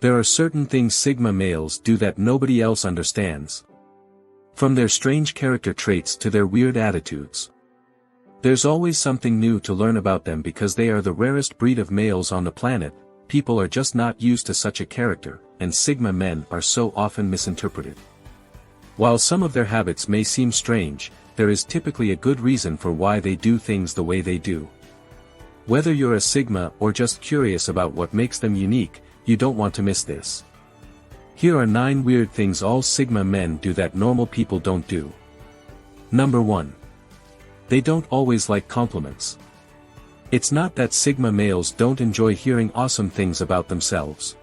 There are certain things Sigma males do that nobody else understands. From their strange character traits to their weird attitudes. There's always something new to learn about them because they are the rarest breed of males on the planet. People are just not used to such a character, and Sigma men are so often misinterpreted. While some of their habits may seem strange, there is typically a good reason for why they do things the way they do. Whether you're a Sigma or just curious about what makes them unique, you don't want to miss this. Here are 9 weird things all Sigma men do that normal people don't do. Number 1. They don't always like compliments. It's not that Sigma males don't enjoy hearing awesome things about themselves.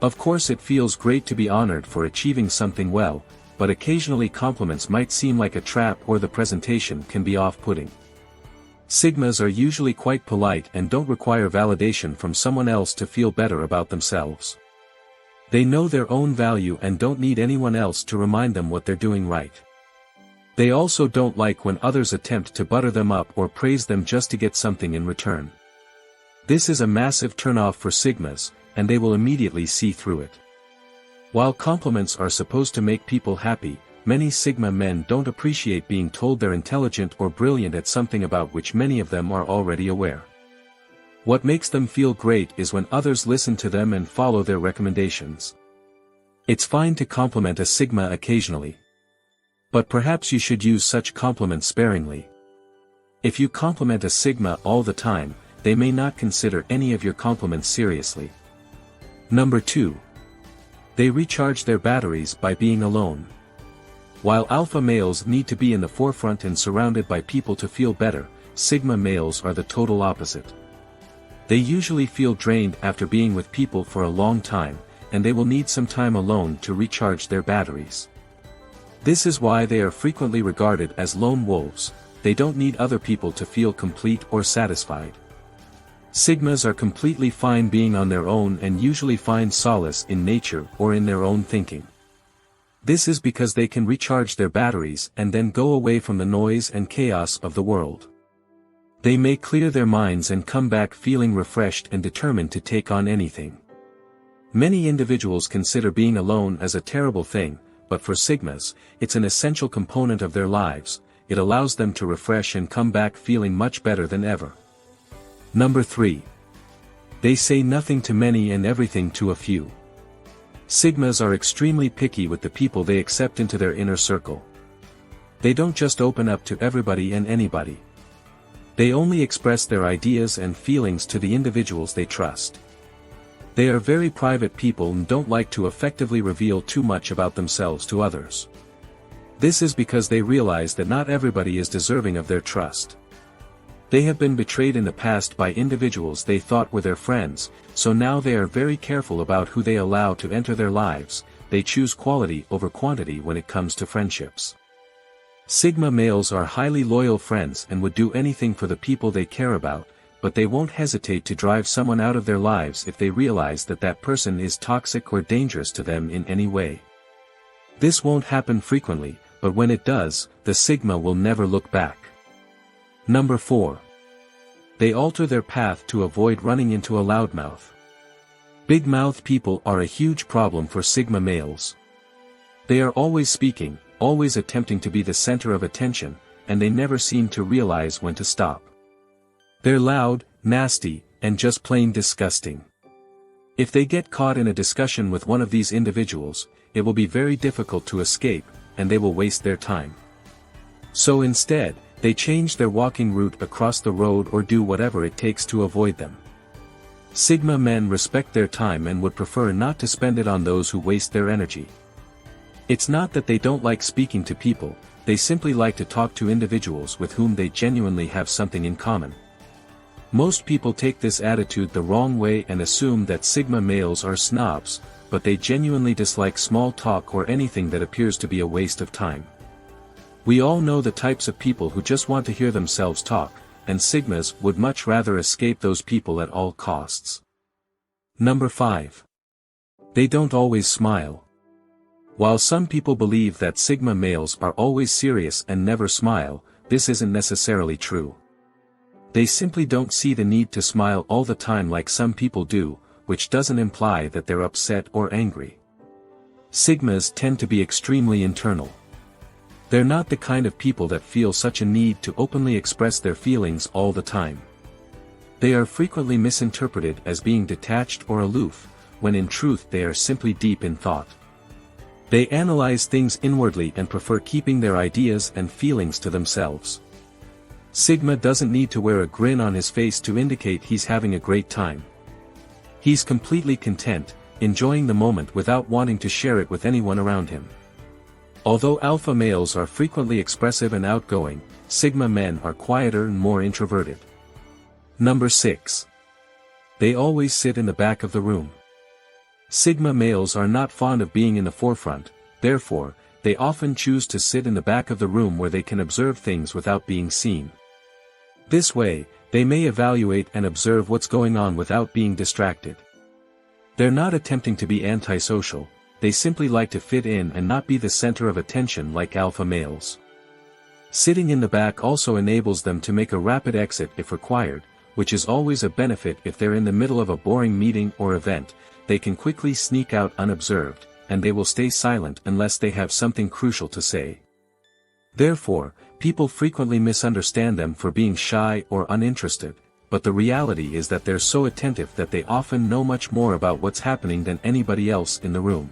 Of course it feels great to be honored for achieving something well, but occasionally compliments might seem like a trap or the presentation can be off-putting. Sigmas are usually quite polite and don't require validation from someone else to feel better about themselves. They know their own value and don't need anyone else to remind them what they're doing right. They also don't like when others attempt to butter them up or praise them just to get something in return. This is a massive turnoff for Sigmas, and they will immediately see through it. While compliments are supposed to make people happy, many Sigma men don't appreciate being told they're intelligent or brilliant at something about which many of them are already aware. What makes them feel great is when others listen to them and follow their recommendations. It's fine to compliment a Sigma occasionally. But perhaps you should use such compliments sparingly. If you compliment a Sigma all the time, they may not consider any of your compliments seriously. Number 2. They recharge their batteries by being alone. While alpha males need to be in the forefront and surrounded by people to feel better, Sigma males are the total opposite. They usually feel drained after being with people for a long time, and they will need some time alone to recharge their batteries. This is why they are frequently regarded as lone wolves. They don't need other people to feel complete or satisfied. Sigmas are completely fine being on their own and usually find solace in nature or in their own thinking. This is because they can recharge their batteries and then go away from the noise and chaos of the world. They may clear their minds and come back feeling refreshed and determined to take on anything. Many individuals consider being alone as a terrible thing, but for Sigmas, it's an essential component of their lives. It allows them to refresh and come back feeling much better than ever. Number 3. They say nothing to many and everything to a few. Sigmas are extremely picky with the people they accept into their inner circle. They don't just open up to everybody and anybody. They only express their ideas and feelings to the individuals they trust. They are very private people and don't like to effectively reveal too much about themselves to others. This is because they realize that not everybody is deserving of their trust. They have been betrayed in the past by individuals they thought were their friends, so now they are very careful about who they allow to enter their lives. They choose quality over quantity when it comes to friendships. Sigma males are highly loyal friends and would do anything for the people they care about, but they won't hesitate to drive someone out of their lives if they realize that that person is toxic or dangerous to them in any way. This won't happen frequently, but when it does, the Sigma will never look back. Number 4. They alter their path to avoid running into a loudmouth. Big-mouthed people are a huge problem for Sigma males. They are always speaking, always attempting to be the center of attention, and they never seem to realize when to stop. They're loud, nasty, and just plain disgusting. If they get caught in a discussion with one of these individuals, it will be very difficult to escape, and they will waste their time. So instead, they change their walking route across the road or do whatever it takes to avoid them. Sigma men respect their time and would prefer not to spend it on those who waste their energy. It's not that they don't like speaking to people, they simply like to talk to individuals with whom they genuinely have something in common. Most people take this attitude the wrong way and assume that Sigma males are snobs, but they genuinely dislike small talk or anything that appears to be a waste of time. We all know the types of people who just want to hear themselves talk, and Sigmas would much rather escape those people at all costs. Number 5. They don't always smile. While some people believe that Sigma males are always serious and never smile, this isn't necessarily true. They simply don't see the need to smile all the time like some people do. which doesn't imply that they're upset or angry. Sigmas tend to be extremely internal. They're not the kind of people that feel such a need to openly express their feelings all the time. They are frequently misinterpreted as being detached or aloof, when in truth they are simply deep in thought. They analyze things inwardly and prefer keeping their ideas and feelings to themselves. Sigma doesn't need to wear a grin on his face to indicate he's having a great time. He's completely content, enjoying the moment without wanting to share it with anyone around him. Although alpha males are frequently expressive and outgoing, Sigma men are quieter and more introverted. Number 6. They always sit in the back of the room. Sigma males are not fond of being in the forefront, therefore, they often choose to sit in the back of the room where they can observe things without being seen. This way, they may evaluate and observe what's going on without being distracted. They're not attempting to be antisocial, they simply like to fit in and not be the center of attention like alpha males. Sitting in the back also enables them to make a rapid exit if required, which is always a benefit if they're in the middle of a boring meeting or event. They can quickly sneak out unobserved, and they will stay silent unless they have something crucial to say. Therefore, people frequently misunderstand them for being shy or uninterested, but the reality is that they're so attentive that they often know much more about what's happening than anybody else in the room.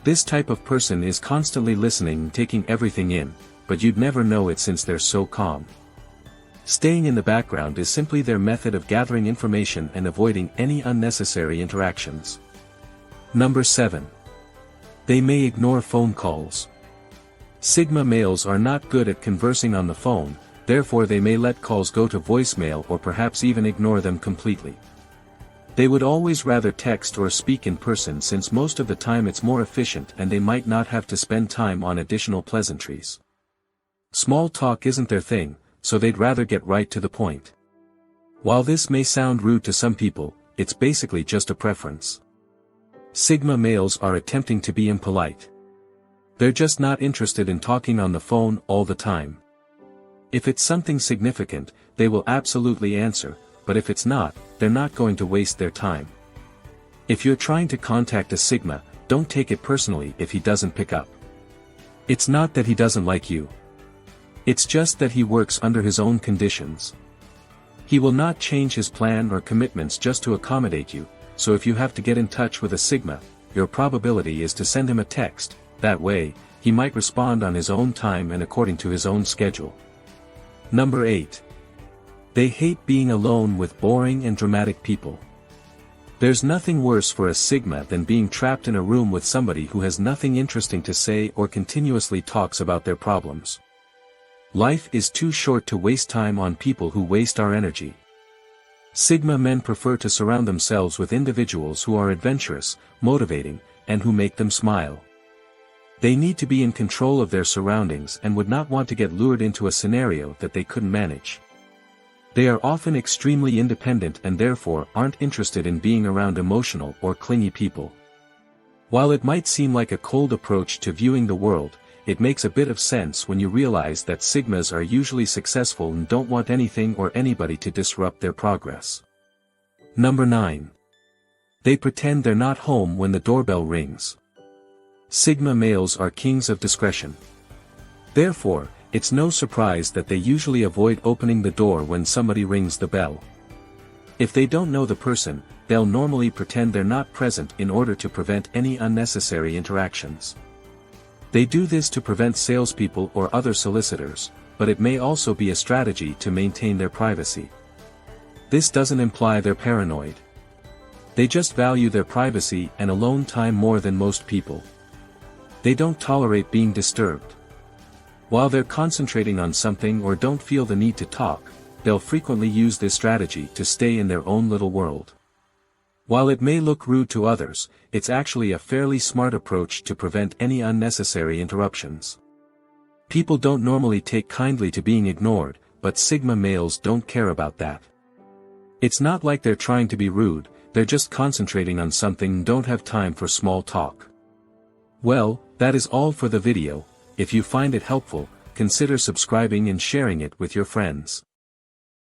This type of person is constantly listening and taking everything in, but you'd never know it since they're so calm. Staying in the background is simply their method of gathering information and avoiding any unnecessary interactions. Number 7. They may ignore phone calls. Sigma males are not good at conversing on the phone, therefore they may let calls go to voicemail or perhaps even ignore them completely. They would always rather text or speak in person since most of the time it's more efficient and they might not have to spend time on additional pleasantries. Small talk isn't their thing, so they'd rather get right to the point. While this may sound rude to some people, it's basically just a preference. Sigma males are attempting to be impolite. They're just not interested in talking on the phone all the time. If it's something significant, they will absolutely answer, but if it's not, they're not going to waste their time. If you're trying to contact a Sigma, don't take it personally if he doesn't pick up. It's not that he doesn't like you. It's just that he works under his own conditions. He will not change his plan or commitments just to accommodate you, so if you have to get in touch with a Sigma, your probability is to send him a text. That way, he might respond on his own time and according to his own schedule. Number 8. They hate being alone with boring and dramatic people. There's nothing worse for a Sigma than being trapped in a room with somebody who has nothing interesting to say or continuously talks about their problems. Life is too short to waste time on people who waste our energy. Sigma men prefer to surround themselves with individuals who are adventurous, motivating, and who make them smile. They need to be in control of their surroundings and would not want to get lured into a scenario that they couldn't manage. They are often extremely independent and therefore aren't interested in being around emotional or clingy people. While it might seem like a cold approach to viewing the world, it makes a bit of sense when you realize that Sigmas are usually successful and don't want anything or anybody to disrupt their progress. Number 9. They pretend they're not home when the doorbell rings. Sigma males are kings of discretion. Therefore, it's no surprise that they usually avoid opening the door when somebody rings the bell. If they don't know the person, they'll normally pretend they're not present in order to prevent any unnecessary interactions. They do this to prevent salespeople or other solicitors, but it may also be a strategy to maintain their privacy. This doesn't imply they're paranoid. They just value their privacy and alone time more than most people. They don't tolerate being disturbed. While they're concentrating on something or don't feel the need to talk, they'll frequently use this strategy to stay in their own little world. While it may look rude to others, it's actually a fairly smart approach to prevent any unnecessary interruptions. People don't normally take kindly to being ignored, but Sigma males don't care about that. It's not like they're trying to be rude, they're just concentrating on something and don't have time for small talk. Well, that is all for the video. If you find it helpful, consider subscribing and sharing it with your friends.